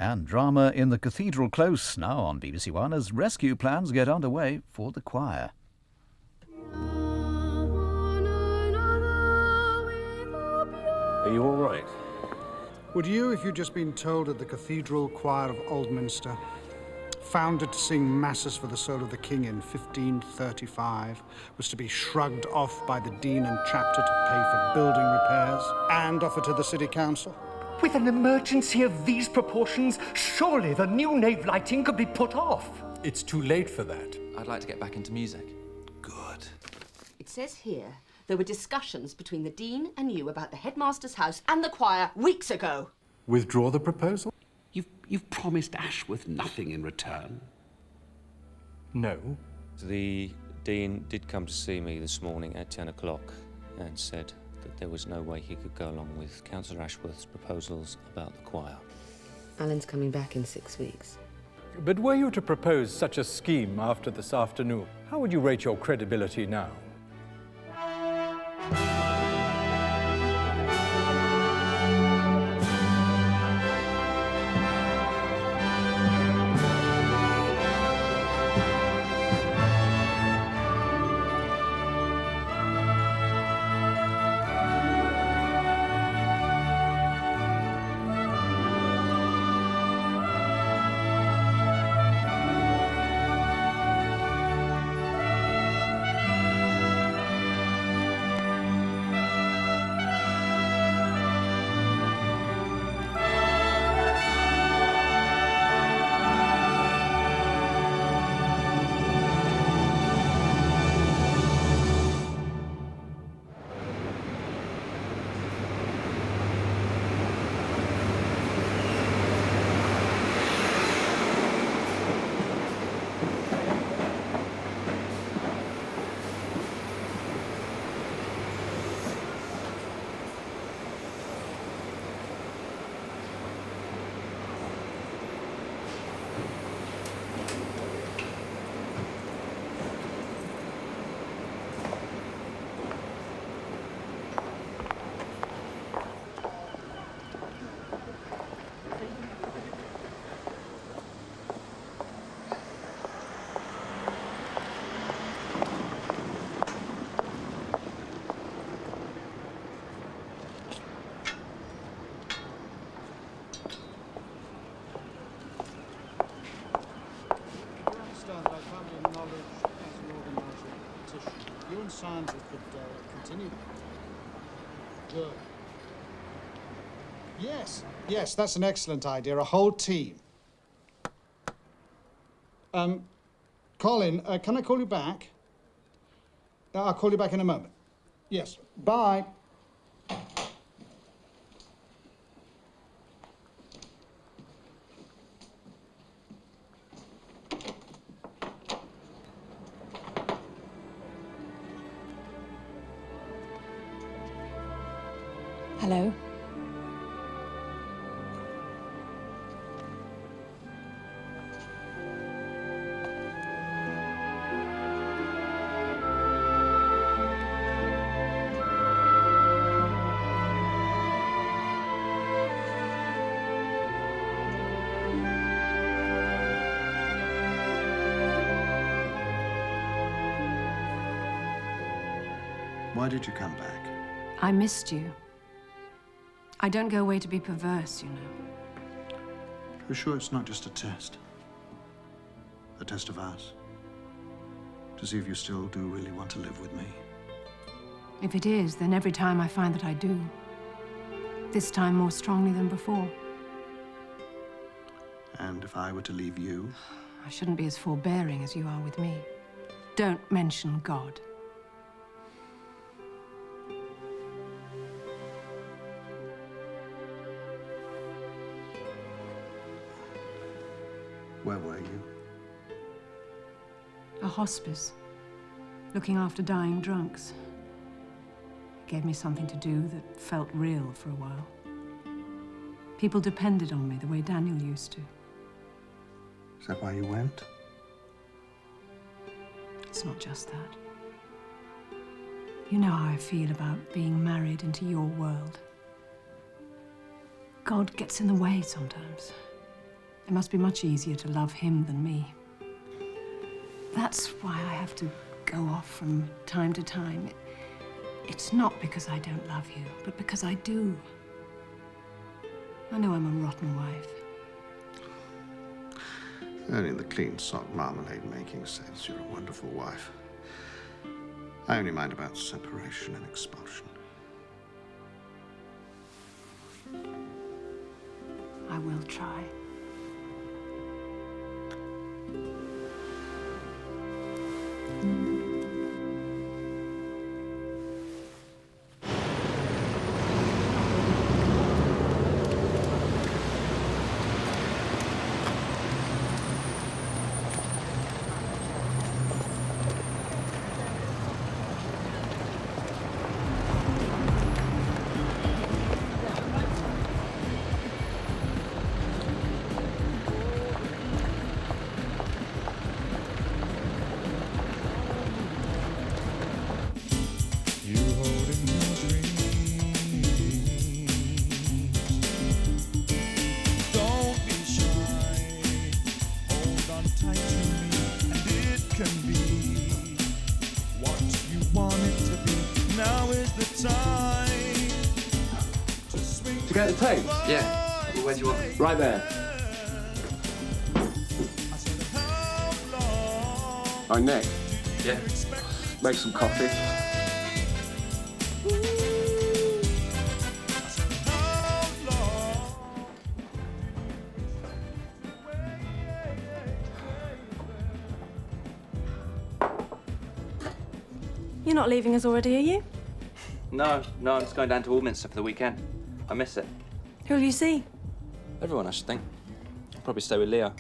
And drama in the Cathedral Close now on BBC One as rescue plans get underway for the choir. Are you all right? Would you if you'd just been told that the Cathedral Choir of Aldminster, founded to sing masses for the soul of the king in 1535, was to be shrugged off by the dean and chapter to pay for building repairs and offered to the city council? With an emergency of these proportions, surely the new nave lighting could be put off. It's too late for that. I'd like to get back into music. Good. It says here there were discussions between the dean and you about the headmaster's house and the choir weeks ago. Withdraw the proposal? You've promised Ashworth nothing in return. No. The dean did come to see me this morning at 10 o'clock and said that there was no way he could go along with Councillor Ashworth's proposals about the choir. Alan's coming back in 6 weeks. But were you to propose such a scheme after this afternoon, how would you rate your credibility now? You and Sandra could continue. Good. Yes, that's an excellent idea. A whole team. Colin, can I call you back? I'll call you back in a moment. Yes. Bye. Hello. Why did you come back? I missed you. I don't go away to be perverse, you know. You're sure it's not just a test? A test of us? To see if you still do really want to live with me? If it is, then every time I find that I do. This time more strongly than before. And if I were to leave you? I shouldn't be as forbearing as you are with me. Don't mention God. Where were you? A hospice. Looking after dying drunks. Gave me something to do that felt real for a while. People depended on me the way Daniel used to. Is that why you went? It's not just that. You know how I feel about being married into your world. God gets in the way sometimes. It must be much easier to love him than me. That's why I have to go off from time to time. It's not because I don't love you, but because I do. I know I'm a rotten wife. Only in the clean sock marmalade making sense, you're a wonderful wife. I only mind about separation and expulsion. I will try. To get the tapes? Yeah. Well, where do you want them? Right there. Right, Nick, Yeah. make some coffee. You're not leaving us already, are you? No, I'm just going down to Alminster for the weekend. I miss it. Who'll you see? Everyone, I should think. I'll probably stay with Leo.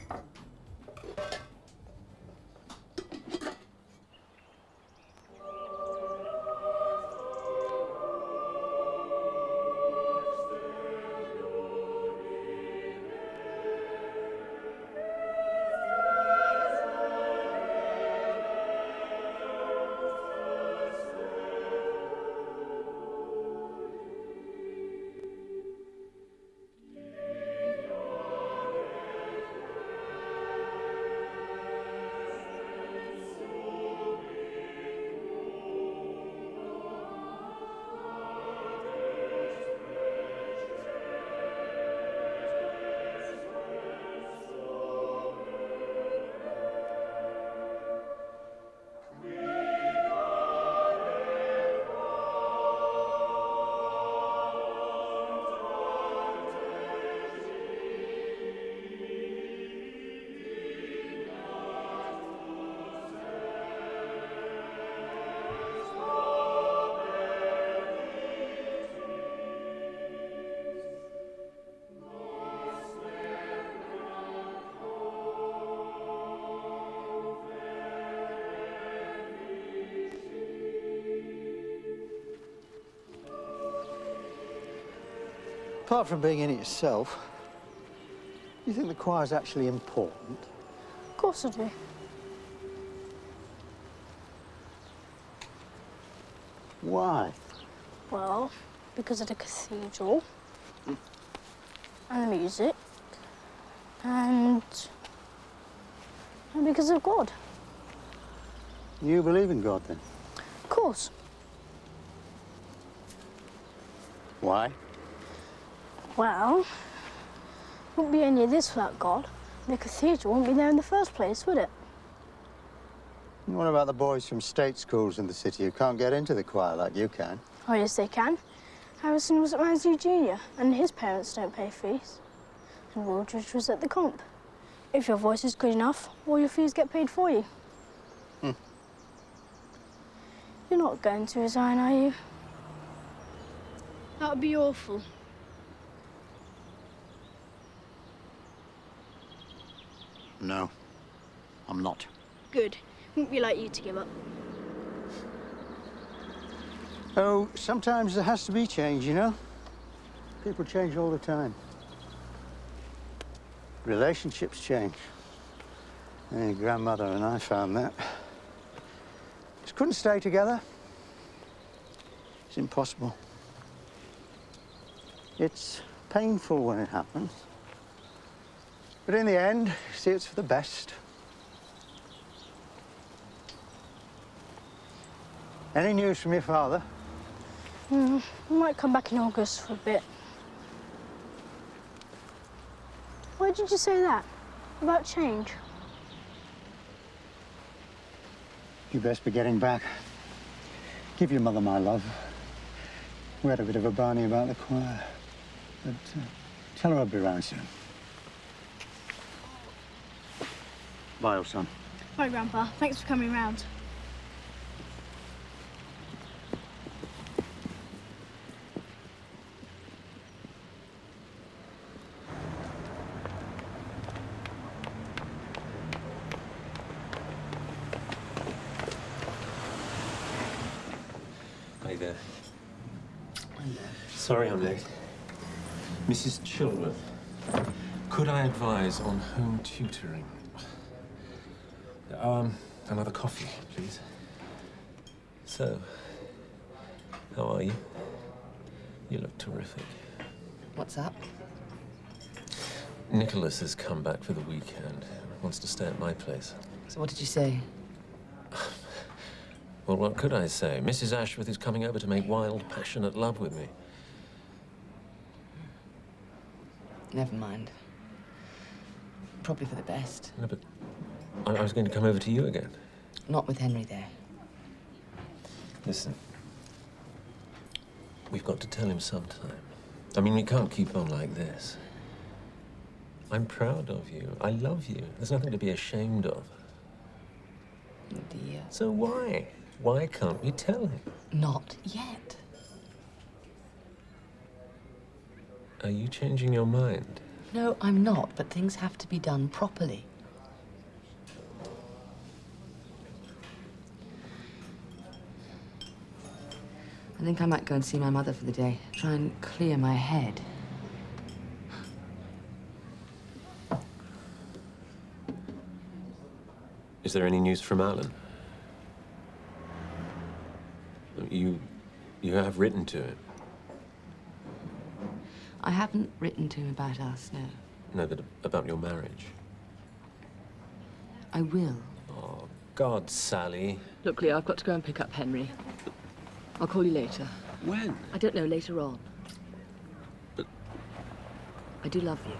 Apart from being in it yourself, do you think the choir's actually important? Of course I do. Why? Well, because of the cathedral, and the music, and because of God. You believe in God, then? Of course. Why? Well, wouldn't be any of this without God. The cathedral wouldn't be there in the first place, would it? And what about the boys from state schools in the city who can't get into the choir like you can? Oh, yes, they can. Harrison was at Mansley Junior, and his parents don't pay fees. And Waldridge was at the comp. If your voice is good enough, all your fees get paid for you. You're not going to resign, are you? That would be awful. No, I'm not. Good. Wouldn't be like you to give up. Oh, sometimes there has to be change, you know? People change all the time. Relationships change. And grandmother and I found that. Just couldn't stay together. It's impossible. It's painful when it happens. But in the end, you see, it's for the best. Any news from your father? I might come back in August for a bit. Why did you say that? About change? You best be getting back. Give your mother my love. We had a bit of a barney about the choir. But tell her I'll be around soon. Bye, old son. Bye, Grandpa. Thanks for coming round. Hi there. Sorry I'm late. Mrs. Chilworth, could I advise on home tutoring? Another coffee, please. So, how are you? You look terrific. What's up? Nicholas has come back for the weekend. Wants to stay at my place. So what did you say? Well, what could I say? Mrs. Ashworth is coming over to make wild, passionate love with me. Never mind. Probably for the best. No, but I was going to come over to you again. Not with Henry there. Listen. We've got to tell him sometime. I mean, we can't keep on like this. I'm proud of you. I love you. There's nothing to be ashamed of. Oh dear. So why? Why can't we tell him? Not yet. Are you changing your mind? No, I'm not, but things have to be done properly. I think I might go and see my mother for the day. Try and clear my head. Is there any news from Alan? You have written to him? I haven't written to him about us, no. No, but about your marriage. I will. Oh, God, Sally. Look, Leo, I've got to go and pick up Henry. I'll call you later. When? I don't know, later on. But I do love you.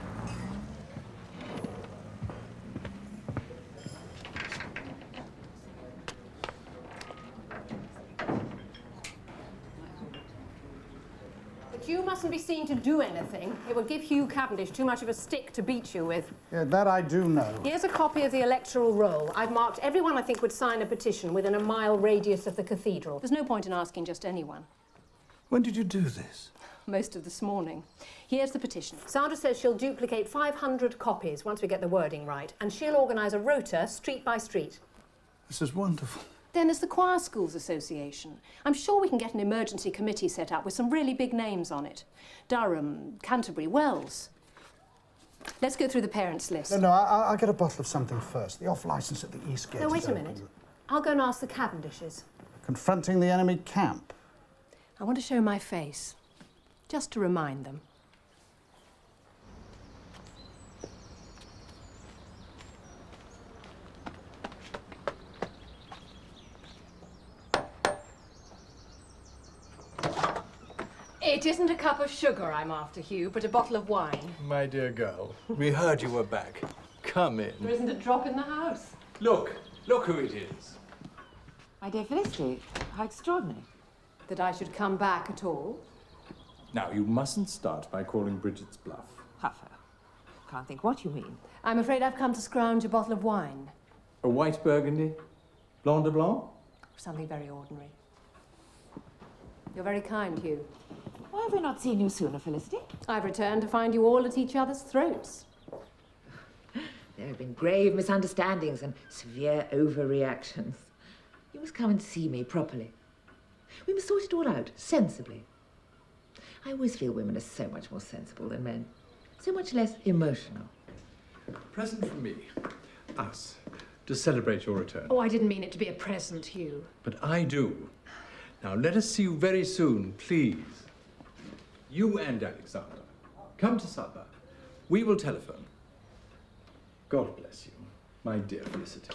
But you mustn't be seen to do anything. It would give Hugh Cavendish too much of a stick to beat you with. Yeah, that I do know. Here's a copy of the electoral roll. I've marked everyone I think would sign a petition within a mile radius of the cathedral. There's no point in asking just anyone. When did you do this? Most of this morning. Here's the petition. Sandra says she'll duplicate 500 copies once we get the wording right, and she'll organise a rota street by street. This is wonderful. Then there's the Choir Schools Association. I'm sure we can get an emergency committee set up with some really big names on it. Durham, Canterbury, Wells. Let's go through the parents' list. No, I'll get a bottle of something first. The off-licence at the East Gate. No, wait a minute. I'll go and ask the Cavendishes. Confronting the enemy camp. I want to show my face, just to remind them. It isn't a cup of sugar I'm after, Hugh, but a bottle of wine. My dear girl, we heard you were back. Come in. There isn't a drop in the house. Look who it is. My dear Felicity, how extraordinary. That I should come back at all? Now, you mustn't start by calling Bridget's bluff. Huffer. Can't think what you mean. I'm afraid I've come to scrounge a bottle of wine. A white burgundy? Blanc de Blanc? Something very ordinary. You're very kind, Hugh. Why have we not seen you sooner, Felicity? I've returned to find you all at each other's throats. There have been grave misunderstandings and severe overreactions. You must come and see me properly. We must sort it all out, sensibly. I always feel women are so much more sensible than men. So much less emotional. Present from me. Us. To celebrate your return. Oh, I didn't mean it to be a present, Hugh. But I do. Now, let us see you very soon, please. You and Alexander. Come to supper. We will telephone. God bless you, my dear Felicity.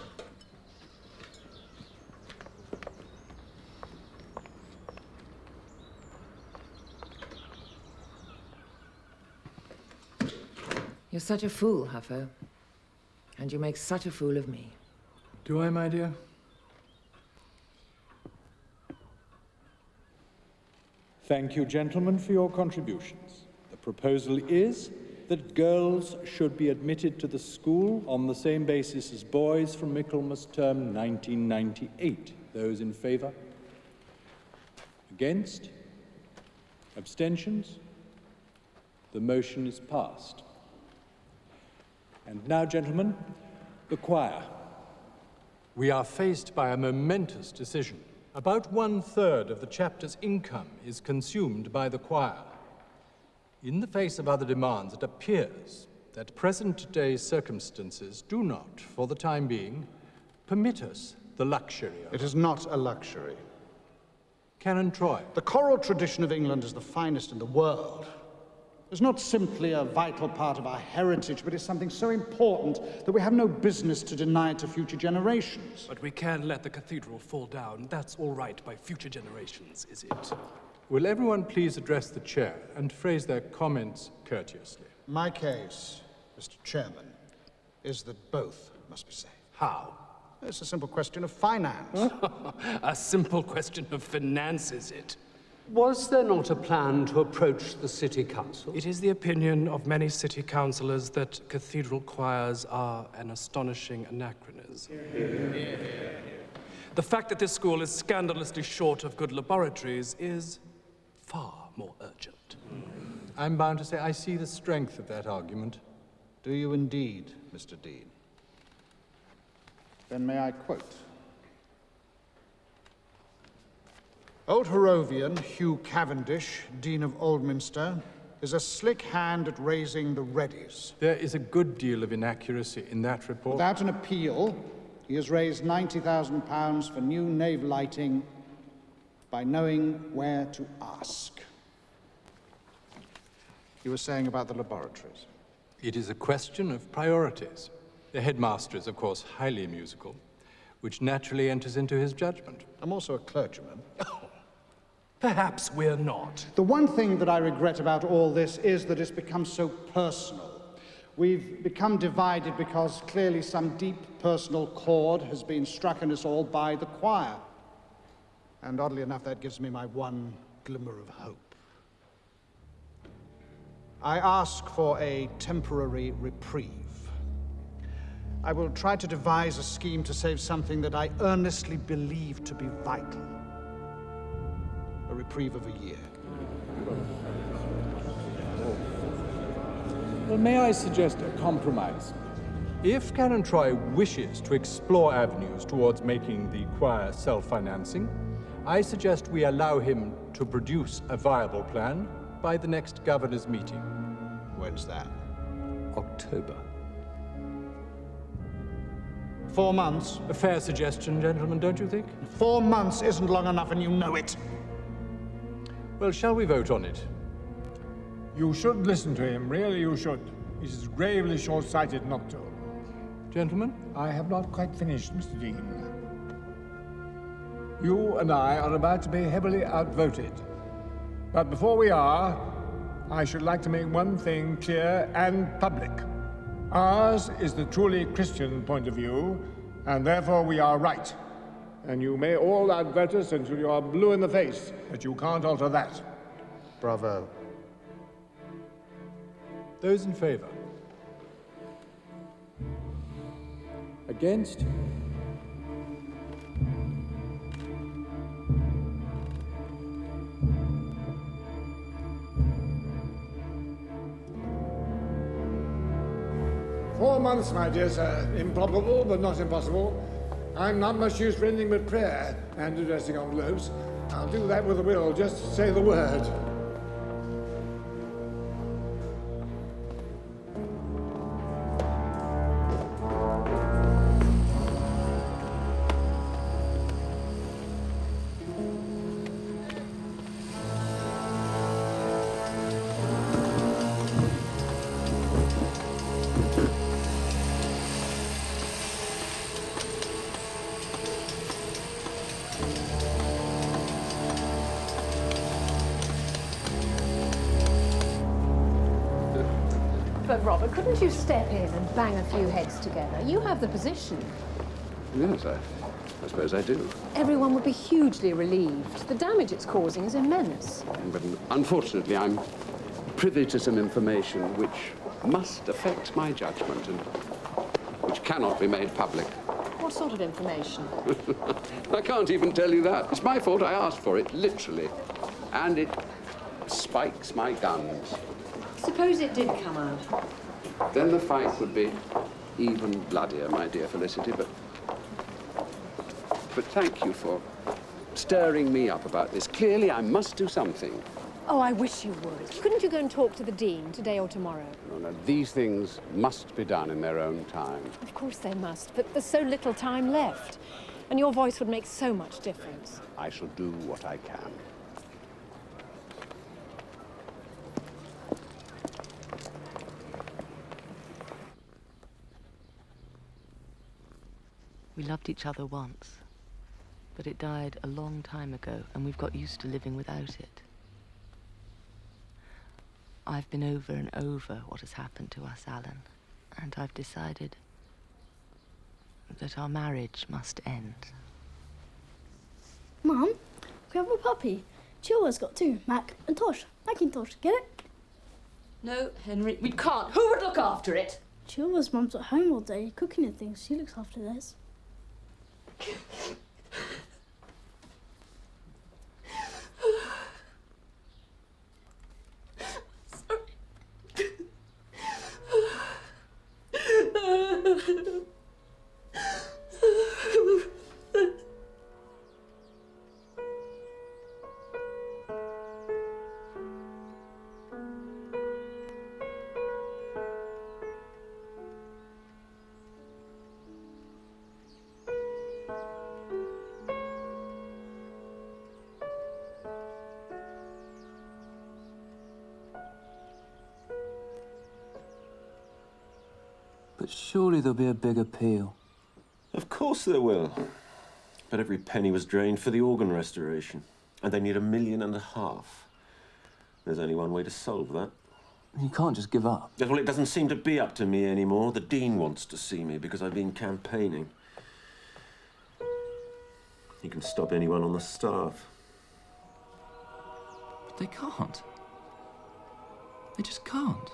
You're such a fool, Huffo. And you make such a fool of me. Do I, my dear? Thank you, gentlemen, for your contributions. The proposal is that girls should be admitted to the school on the same basis as boys from Michaelmas term 1998. Those in favour? Against? Abstentions? The motion is passed. And now, gentlemen, the choir. We are faced by a momentous decision. About 1/3 of the chapter's income is consumed by the choir. In the face of other demands, it appears that present-day circumstances do not, for the time being, permit us the luxury of... It is not a luxury. Canon Troy. The choral tradition of England is the finest in the world. It's not simply a vital part of our heritage, but it's something so important that we have no business to deny it to future generations. But we can't let the cathedral fall down. That's all right by future generations, is it? Will everyone please address the chair and phrase their comments courteously? My case, Mr. Chairman, is that both must be saved. How? It's a simple question of finance. A simple question of finance, is it? Was there not a plan to approach the city council? It is the opinion of many city councillors that cathedral choirs are an astonishing anachronism. The fact that this school is scandalously short of good laboratories is far more urgent. I'm bound to say I see the strength of that argument. Do you indeed, Mr. Dean? Then may I quote? Old Harrovian Hugh Cavendish, Dean of Oldminster, is a slick hand at raising the readies. There is a good deal of inaccuracy in that report. Without an appeal, he has raised £90,000 for new nave lighting by knowing where to ask. You were saying about the laboratories. It is a question of priorities. The headmaster is, of course, highly musical, which naturally enters into his judgment. I'm also a clergyman. Perhaps we're not. The one thing that I regret about all this is that it's become so personal. We've become divided because clearly some deep personal chord has been struck in us all by the choir. And oddly enough, that gives me my one glimmer of hope. I ask for a temporary reprieve. I will try to devise a scheme to save something that I earnestly believe to be vital. A reprieve of a year. Well, may I suggest a compromise? If Canon Troy wishes to explore avenues towards making the choir self-financing, I suggest we allow him to produce a viable plan by the next governor's meeting. When's that? October. 4 months. A fair suggestion, gentlemen, don't you think? 4 months isn't long enough, and you know it. Well, shall we vote on it? You should listen to him, really you should. It is gravely short-sighted not to. Gentlemen? I have not quite finished, Mr. Dean. You and I are about to be heavily outvoted. But before we are, I should like to make one thing clear and public. Ours is the truly Christian point of view, and therefore we are right. And you may all outvote us until you are blue in the face, but you can't alter that. Bravo. Those in favour? Against? "4 months, my dear sir. Improbable, but not impossible. I'm not much use for anything but prayer and addressing envelopes. I'll do that with a will. Just say the word." Robert, couldn't you step in and bang a few heads together? You have the position. Yes, I suppose I do. Everyone would be hugely relieved. The damage it's causing is immense. But unfortunately, I'm privy to some information which must affect my judgment and which cannot be made public. What sort of information? I can't even tell you that. It's my fault. I asked for it, literally. And it spikes my guns. Suppose it did come out. Then the fight would be even bloodier, my dear Felicity, but thank you for stirring me up about this. Clearly, I must do something. Oh, I wish you would. Couldn't you go and talk to the Dean today or tomorrow? No, these things must be done in their own time. Of course they must, but there's so little time left. And your voice would make so much difference. I shall do what I can. We loved each other once, but it died a long time ago, and we've got used to living without it. I've been over and over what has happened to us, Alan, and I've decided that our marriage must end. Mum, we have a puppy. Chihuahua's got two, Mac and Tosh. Macintosh, get it? No, Henry, we can't. Who would look after it? Chihuahua's mum's at home all day, cooking and things. She looks after this. But surely there'll be a big appeal. Of course there will. But every penny was drained for the organ restoration. And they need $1.5 million. There's only one way to solve that. You can't just give up. Yes, well, it doesn't seem to be up to me anymore. The Dean wants to see me because I've been campaigning. He can stop anyone on the staff. But they can't. They just can't.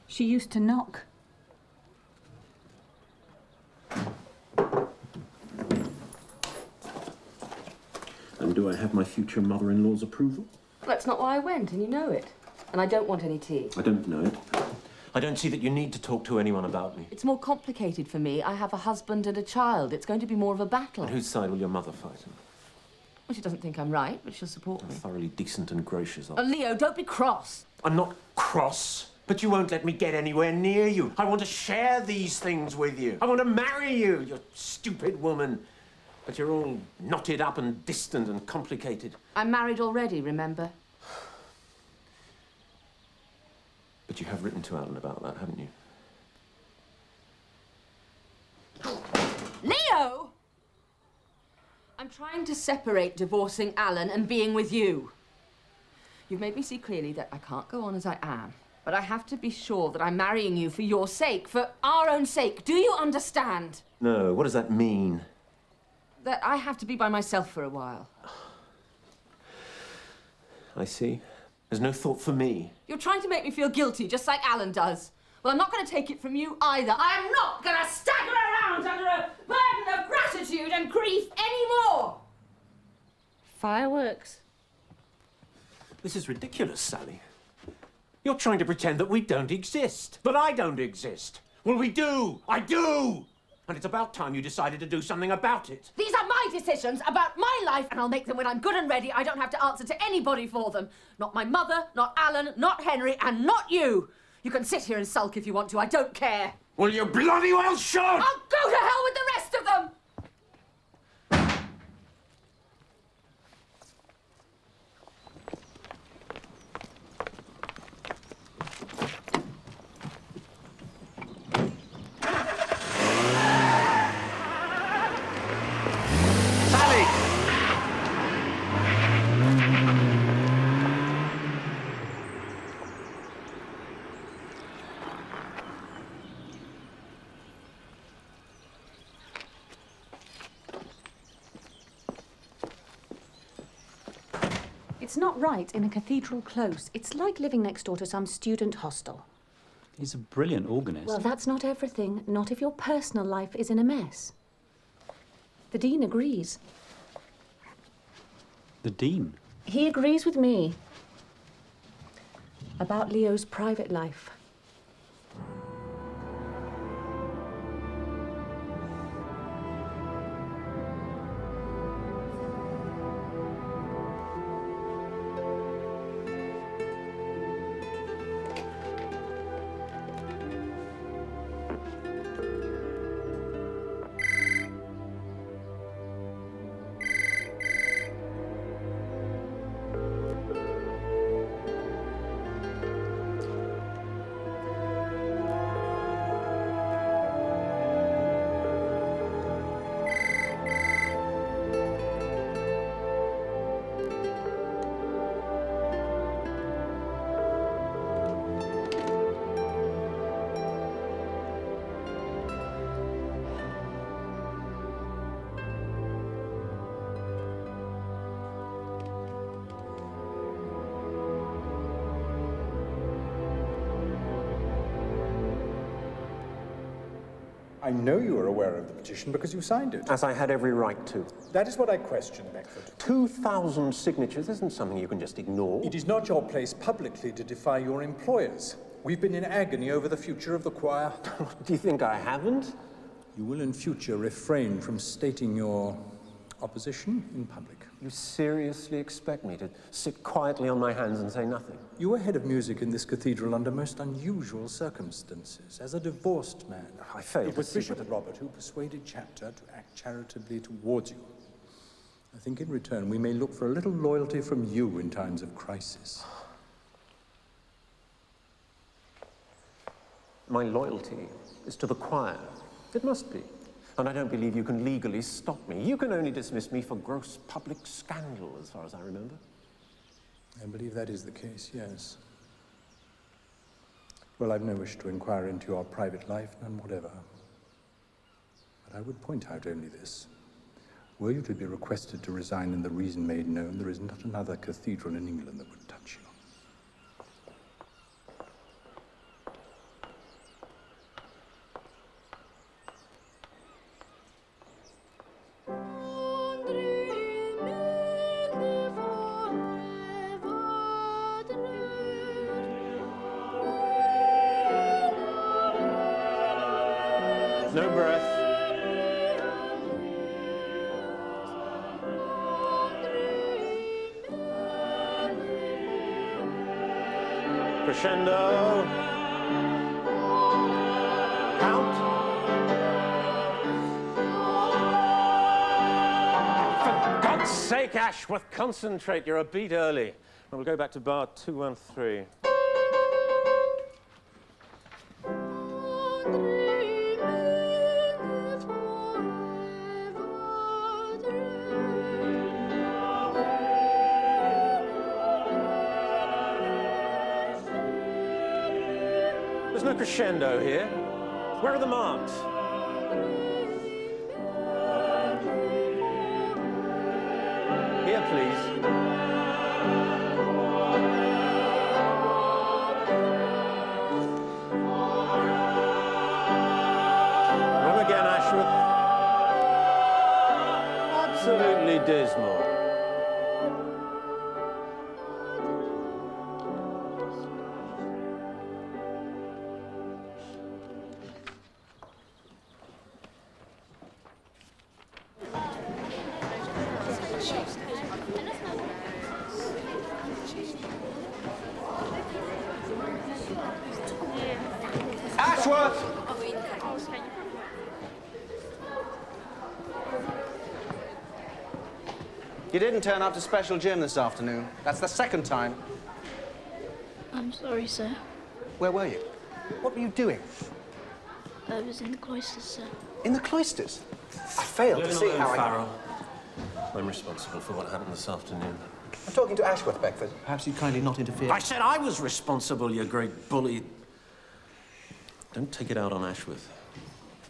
She used to knock. And do I have my future mother-in-law's approval? That's not why I went, and you know it. And I don't want any tea. I don't know it. I don't see that you need to talk to anyone about me. It's more complicated for me. I have a husband and a child. It's going to be more of a battle. On whose side will your mother fight? Well, she doesn't think I'm right, but she'll support me. Thoroughly decent and gracious. Oh, Leo, don't be cross. I'm not cross, but you won't let me get anywhere near you. I want to share these things with you. I want to marry you, you stupid woman. But you're all knotted up and distant and complicated. I'm married already, remember? But you have written to Alan about that, haven't you? Leo! I'm trying to separate divorcing Alan and being with you. You've made me see clearly that I can't go on as I am. But I have to be sure that I'm marrying you for your sake, for our own sake. Do you understand? No, what does that mean? That I have to be by myself for a while. I see. There's no thought for me. You're trying to make me feel guilty, just like Alan does. Well, I'm not going to take it from you either. I am not going to stagger around under a burden of gratitude and grief anymore. Fireworks. This is ridiculous, Sally. You're trying to pretend that we don't exist, that I don't exist. Well, we do. I do. And it's about time you decided to do something about it. These are my decisions about my life, and I'll make them when I'm good and ready. I don't have to answer to anybody for them. Not my mother, not Alan, not Henry, and not you. You can sit here and sulk if you want to. I don't care. Well, you bloody well should! I'll go to hell with the rest of them! It's not right in a cathedral close. It's like living next door to some student hostel. He's a brilliant organist. Well, that's not everything. Not if your personal life is in a mess. The Dean agrees. The Dean? He agrees with me. About Leo's private life. I know you are aware of the petition because you signed it. As I had every right to. That is what I question, Beckford. 2,000 signatures isn't something you can just ignore. It is not your place publicly to defy your employers. We've been in agony over the future of the choir. Do you think I haven't? You will in future refrain from stating your opposition in public. You seriously expect me to sit quietly on my hands and say nothing? You were head of music in this cathedral under most unusual circumstances. As a divorced man, I failed it was to see Bishop Robert who persuaded Chapter to act charitably towards you. I think in return we may look for a little loyalty from you in times of crisis. My loyalty is to the choir. It must be. And I don't believe you can legally stop me. You can only dismiss me for gross public scandal, as far as I remember. I believe that is the case, yes. Well, I've no wish to inquire into your private life, none whatever. But I would point out only this. Were you to be requested to resign and the reason made known, there is not another cathedral in England that would touch you. No breath. Crescendo. Count. For God's sake, Ashworth, concentrate. You're a beat early. We'll go back to bar 213. There's no crescendo here. Where are the marks? Here, please. Wrong again, Ashworth. Absolutely dismal. Ashworth! You didn't turn up to special gym this afternoon. That's the second time. I'm sorry, sir. Where were you? What were you doing? I was in the cloisters, sir. In the cloisters? I failed to see how Farrell. I'm responsible for what happened this afternoon. I'm talking to Ashworth, Beckford. Perhaps you'd kindly not interfere. I said I was responsible, you great bully. Don't take it out on Ashworth.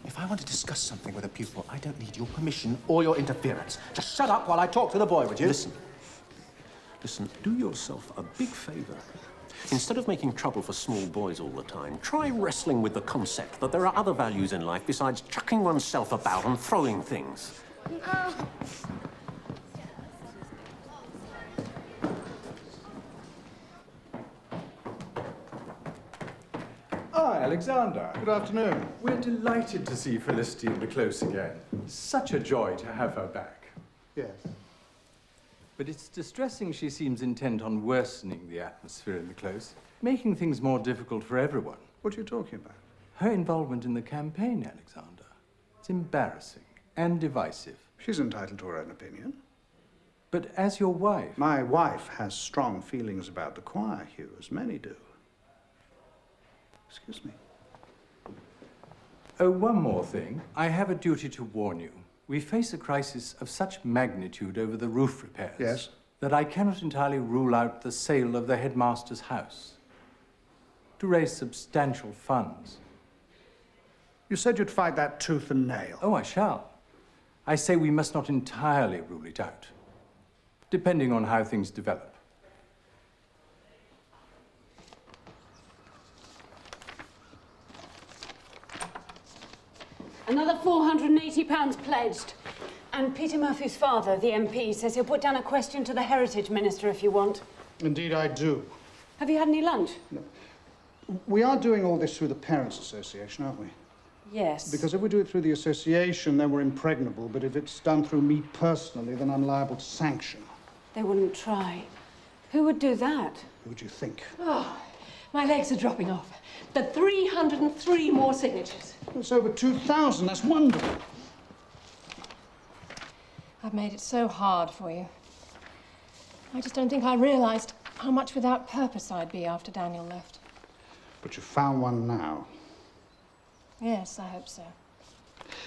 If I want to discuss something with a pupil, I don't need your permission or your interference. Just shut up while I talk to the boy, would you? Listen, do yourself a big favour. Instead of making trouble for small boys all the time, try wrestling with the concept that there are other values in life besides chucking oneself about and throwing things. No. Hi, Alexander. Good afternoon. We're delighted to see Felicity in the Close again. Such a joy to have her back. Yes. But it's distressing she seems intent on worsening the atmosphere in the Close, making things more difficult for everyone. What are you talking about? Her involvement in the campaign, Alexander. It's embarrassing and divisive. She's entitled to her own opinion. But as your wife... My wife has strong feelings about the choir, Hugh, as many do. Excuse me. Oh, one more thing. I have a duty to warn you. We face a crisis of such magnitude over the roof repairs... Yes? ...that I cannot entirely rule out the sale of the headmaster's house. To raise substantial funds. You said you'd fight that tooth and nail. Oh, I shall. I say we must not entirely rule it out, depending on how things develop. Another £480 pledged. And Peter Murphy's father, the MP, says he'll put down a question to the Heritage Minister if you want. Indeed, I do. Have you had any lunch? No. We are doing all this through the Parents' Association, aren't we? Yes. Because if we do it through the association, then we're impregnable. But if it's done through me personally, then I'm liable to sanction. They wouldn't try. Who would do that? Who would you think? Oh, my legs are dropping off. The 303 more signatures. It's over 2,000. That's wonderful. I've made it so hard for you. I just don't think I realised how much without purpose I'd be after Daniel left. But you found one now. Yes, I hope so.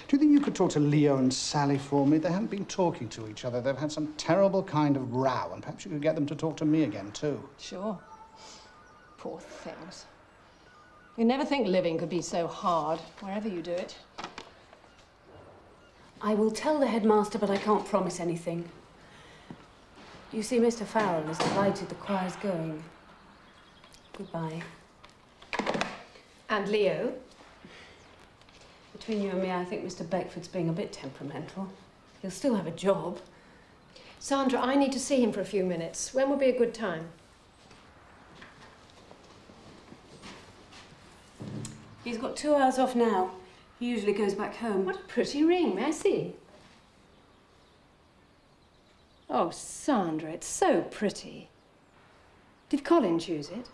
Do you think you could talk to Leo and Sally for me? They haven't been talking to each other. They've had some terrible kind of row, and perhaps you could get them to talk to me again, too. Sure. Poor things. You'd never think living could be so hard, wherever you do it. I will tell the headmaster, but I can't promise anything. You see, Mr. Farrell is delighted the choir's going. Goodbye. And Leo? Between you and me, I think Mr. Beckford's being a bit temperamental. He'll still have a job. Sandra, I need to see him for a few minutes. When would be a good time? He's got 2 hours off now. He usually goes back home. What a pretty ring. May I see? Oh, Sandra, it's so pretty. Did Colin choose it?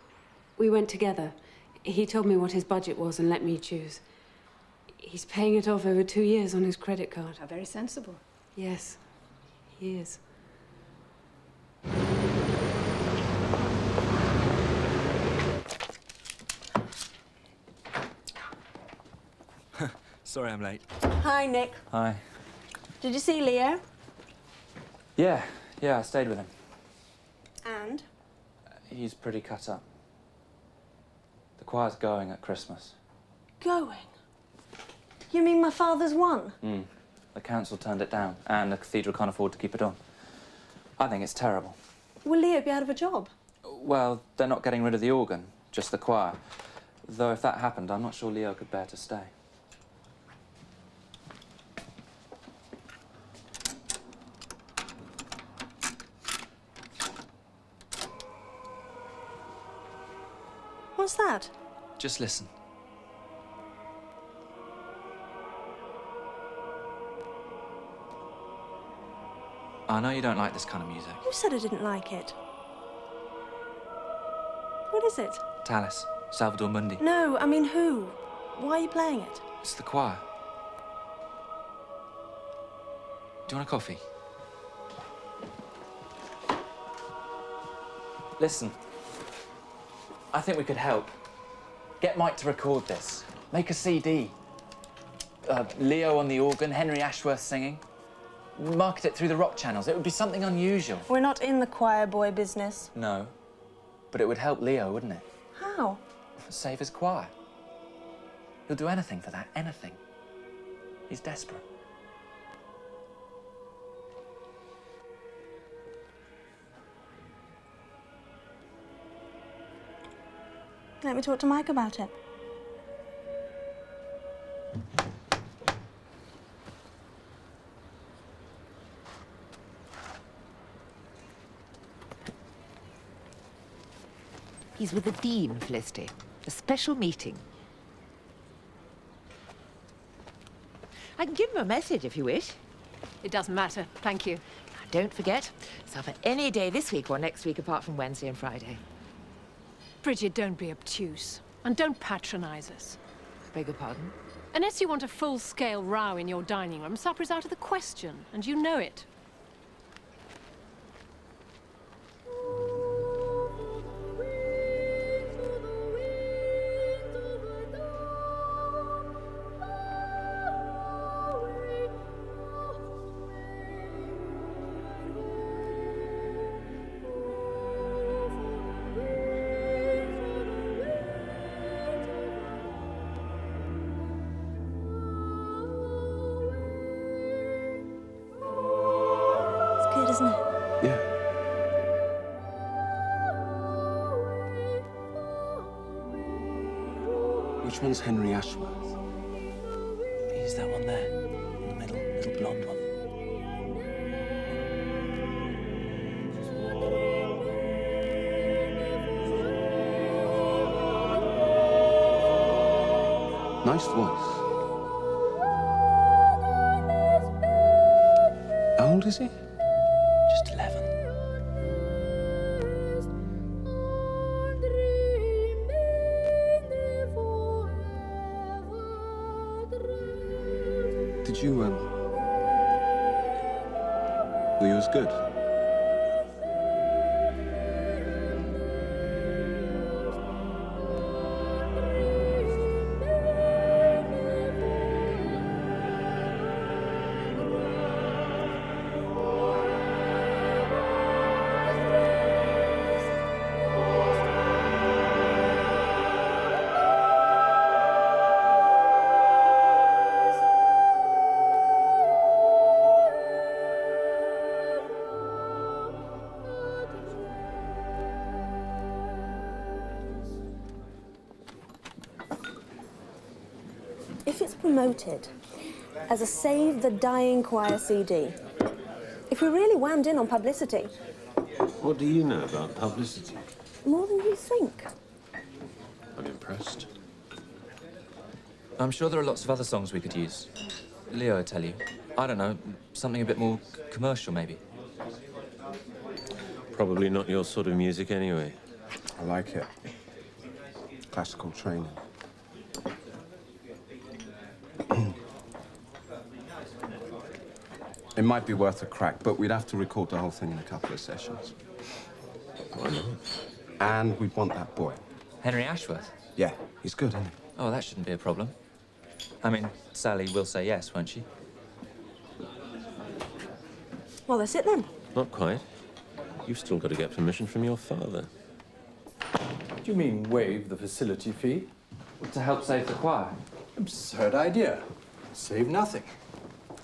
We went together. He told me what his budget was and let me choose. He's paying it off over 2 years on his credit card. How very sensible. Yes, he is. Sorry I'm late. Hi, Nick. Hi. Did you see Leo? Yeah, I stayed with him. And? He's pretty cut up. The choir's going at Christmas. Going? You mean my father's won? The council turned it down, and the cathedral can't afford to keep it on. I think it's terrible. Will Leo be out of a job? Well, they're not getting rid of the organ, just the choir. Though if that happened, I'm not sure Leo could bear to stay. What's that? Just listen. I know you don't like this kind of music. Who said I didn't like it? What is it? Tallis, Salvador Mundi. No, I mean who? Why are you playing it? It's the choir. Do you want a coffee? Listen. I think we could help. Get Mike to record this. Make a CD. Leo on the organ, Henry Ashworth singing. Market it through the rock channels. It would be something unusual. We're not in the choir boy business. No. But it would help Leo, wouldn't it? How? Save his choir. He'll do anything for that, anything. He's desperate. Let me talk to Mike about it. He's with the Dean, Felicity. A special meeting. I can give him a message if you wish. It doesn't matter, thank you. Now, don't forget, it's up for any day this week or next week apart from Wednesday and Friday. Bridget, don't be obtuse. And don't patronise us. Beg your pardon? Unless you want a full-scale row in your dining room, supper is out of the question, and you know it. Good, isn't it? Yeah. Which one's Henry Ashworth? He's that one there, in the middle, little blonde one. Nice voice. How old is he? Just 11. Did you, were you as good? If it's promoted as a Save the Dying Choir CD, if we really wound in on publicity, What do you know about publicity? more than you think. I'm impressed. I'm sure there are lots of other songs we could use. Leo will tell you. I don't know, something a bit more commercial, maybe. Probably not your sort of music anyway. I like it. Classical training. It might be worth a crack, but we'd have to record the whole thing in a couple of sessions. Why not? And we'd want that boy. Henry Ashworth? Yeah, he's good, isn't he? Oh, that shouldn't be a problem. I mean, Sally will say yes, won't she? Well, that's it then. Not quite. You've still got to get permission from your father. Do you mean waive the facility fee? To help save the choir. Absurd idea. Save nothing.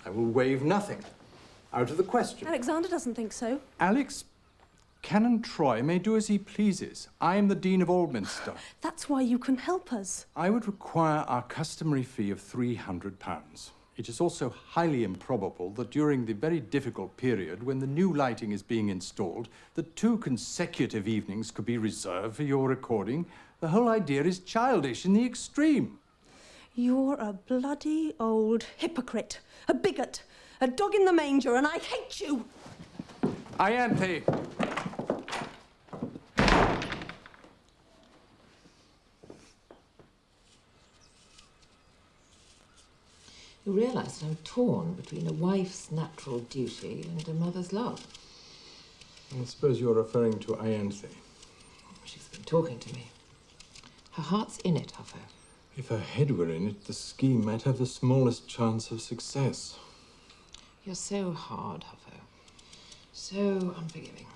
I will waive nothing. Out of the question. Alexander doesn't think so. Alex, Canon Troy may do as he pleases. I am the Dean of Aldminster. That's why you can help us. I would require our customary fee of £300. It is also highly improbable that during the very difficult period when the new lighting is being installed, that 2 consecutive evenings could be reserved for your recording. The whole idea is childish in the extreme. You're a bloody old hypocrite, a bigot, a dog in the manger, and I hate you! Ianthe! You realise that I'm torn between a wife's natural duty and a mother's love. I suppose you're referring to Ianthe. She's been talking to me. Her heart's in it, Huffo. If her head were in it, the scheme might have the smallest chance of success. You're so hard, Huffo. So unforgiving.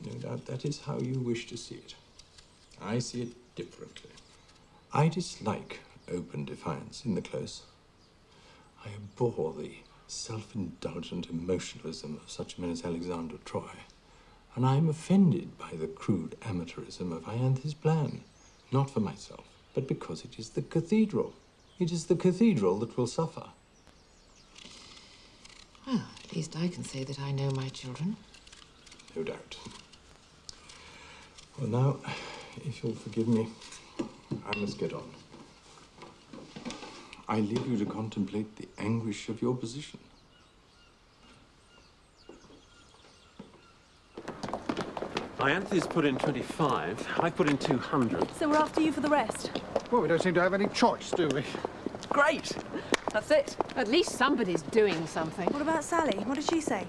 No doubt that is how you wish to see it. I see it differently. I dislike open defiance in the close. I abhor the self-indulgent emotionalism of such men as Alexander Troy, and I am offended by the crude amateurism of Ianthe's plan, not for myself, but because it is the cathedral. It is the cathedral that will suffer. Well, at least I can say that I know my children. No doubt. Well, now, if you'll forgive me, I must get on. I leave you to contemplate the anguish of your position. Ianthe's put in 25. I put in 200. So we're after you for the rest. Well, we don't seem to have any choice, do we? Great. That's it. At least somebody's doing something. What about Sally? What did she say?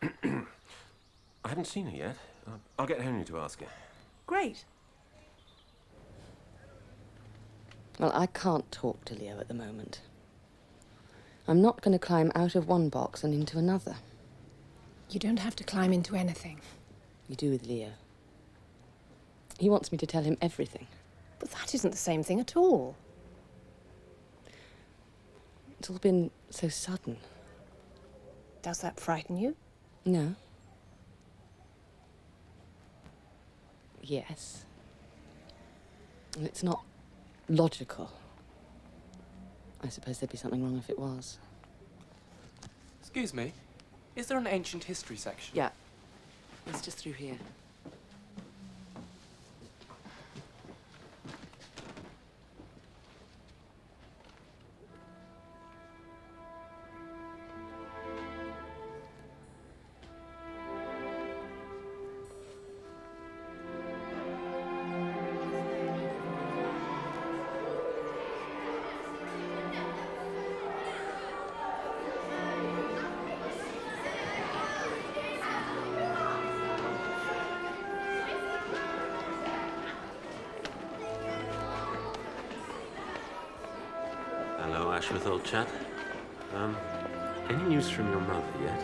I haven't seen her yet. I'll get Henry to ask her. Great. Well, I can't talk to Leo at the moment. I'm not going to climb out of one box and into another. You don't have to climb into anything. You do with Leo. He wants me to tell him everything. But that isn't the same thing at all. It's all been so sudden. Does that frighten you? No. Yes. And it's not logical. I suppose there'd be something wrong if it was. Excuse me, is there an ancient history section? Yeah. It's just through here. Hello, Ashworth, old chap. Any news from your mother yet?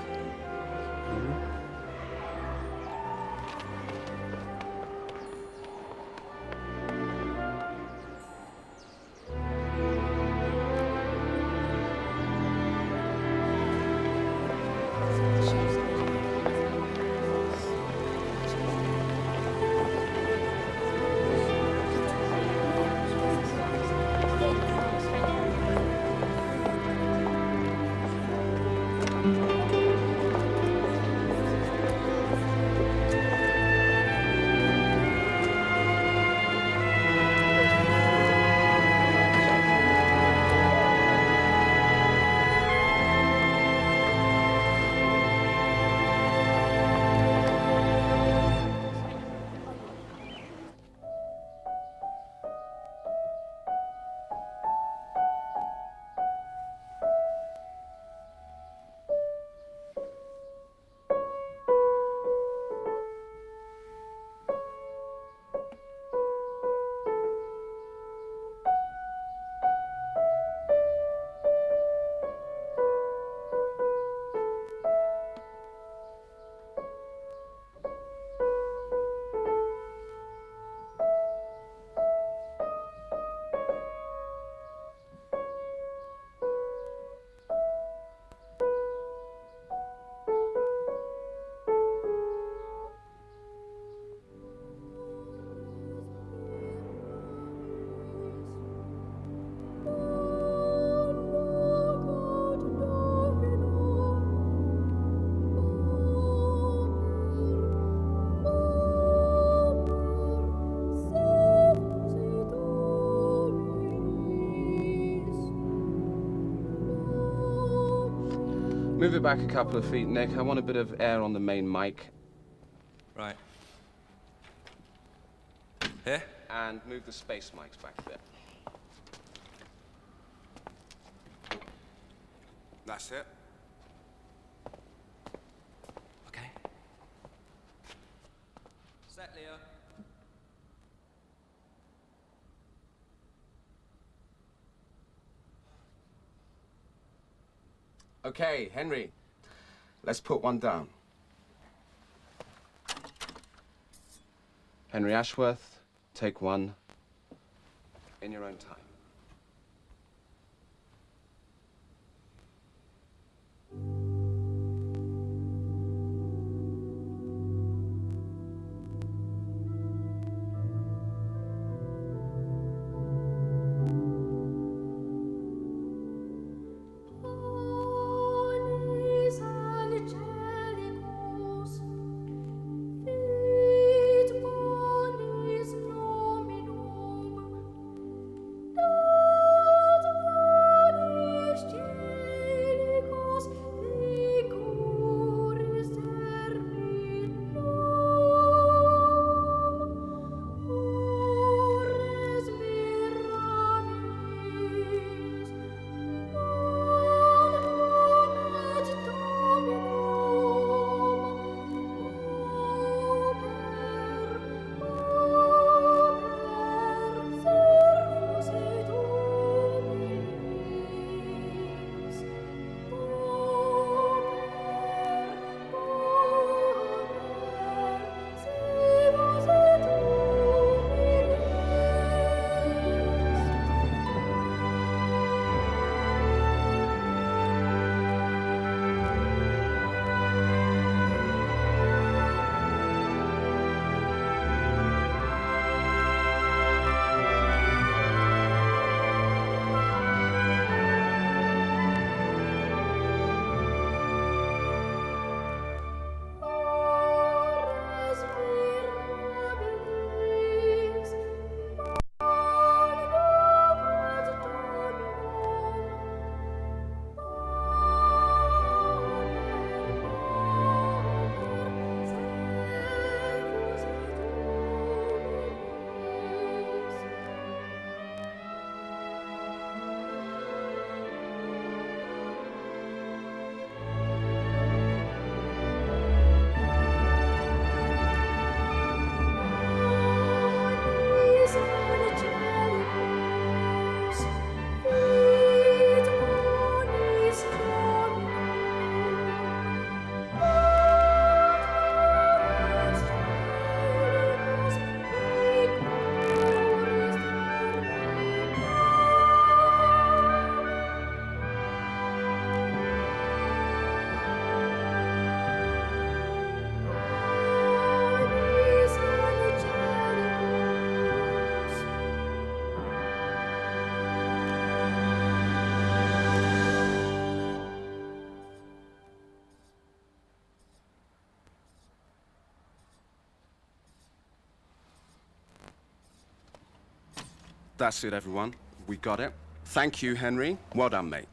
Move it back a couple of feet, Nick. I want a bit of air on the main mic. Right. Here? And move the space mics back a bit. That's it. Okay. Set, Leo. Okay, Henry. Let's put one down. Henry Ashworth, take one in your own time. That's it, everyone. We got it. Thank you, Henry. Well done, mate.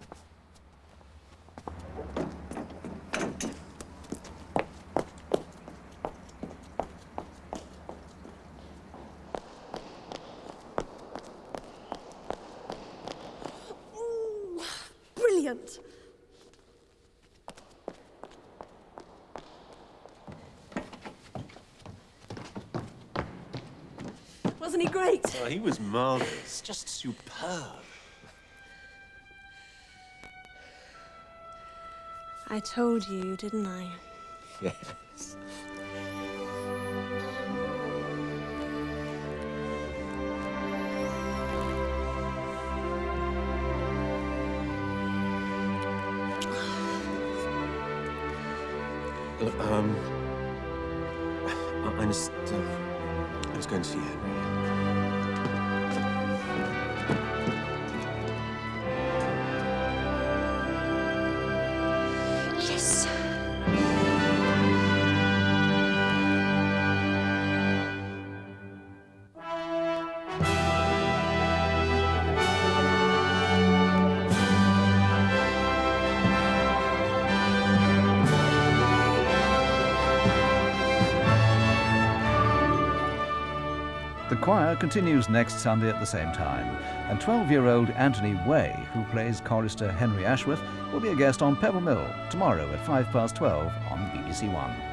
Ooh, brilliant. Wasn't he great? Oh, he was marvellous. Just superb. I told you, didn't I? Yes. Look, I was going to see Henry. Yes! Choir continues next Sunday at the same time, and 12-year-old Anthony Way, who plays chorister Henry Ashworth, will be a guest on Pebble Mill tomorrow at 12:05 on BBC One.